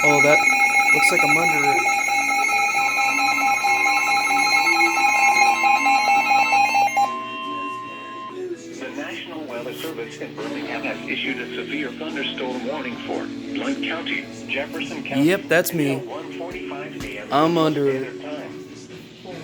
Oh, that looks like I'm under it. The National Weather Service in Birmingham has issued a severe thunderstorm warning for Blount County, Jefferson County. Yep, that's me. Until 1:45 a.m. I'm Central under it. Standard Time.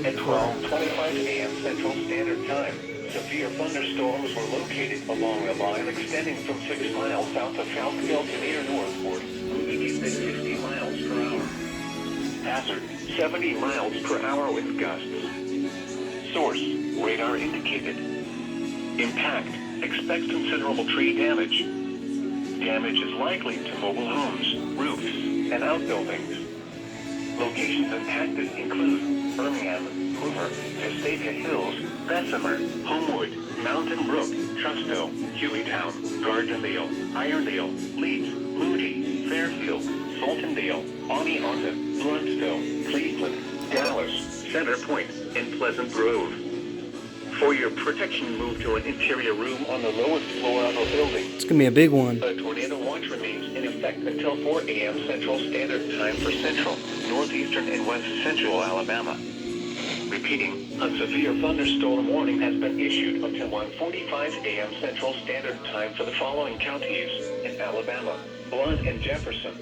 At Crap. 12:25 a.m. Central Standard Time, severe thunderstorms were located along a line extending from 6 miles south of Southfield to near Northport, moving at 50 miles per hour. Hazard, 70 miles per hour with gusts. Source, radar indicated. Impact, expect considerable tree damage. Damage is likely to mobile homes, roofs, and outbuildings. Locations impacted include Birmingham, Hoover, Vestavia Hills, Bessemer, Homewood, Mountain Brook, Trusto, Hueytown, Gardendale, Irondale, Leeds, Moody, Fairfield, Sultandale, Oneonta, Bluntstow, Cleveland, Dallas, Center Point, and Pleasant Grove. For your protection, move to an interior room on the lowest floor of a building. It's gonna be a big one. A tornado watch remains in effect until 4 a.m. Central Standard Time for central, northeastern, and west central Alabama. Repeating, a severe thunderstorm warning has been issued until 1:45 a.m. Central Standard Time for the following counties in Alabama: Blount and Jefferson.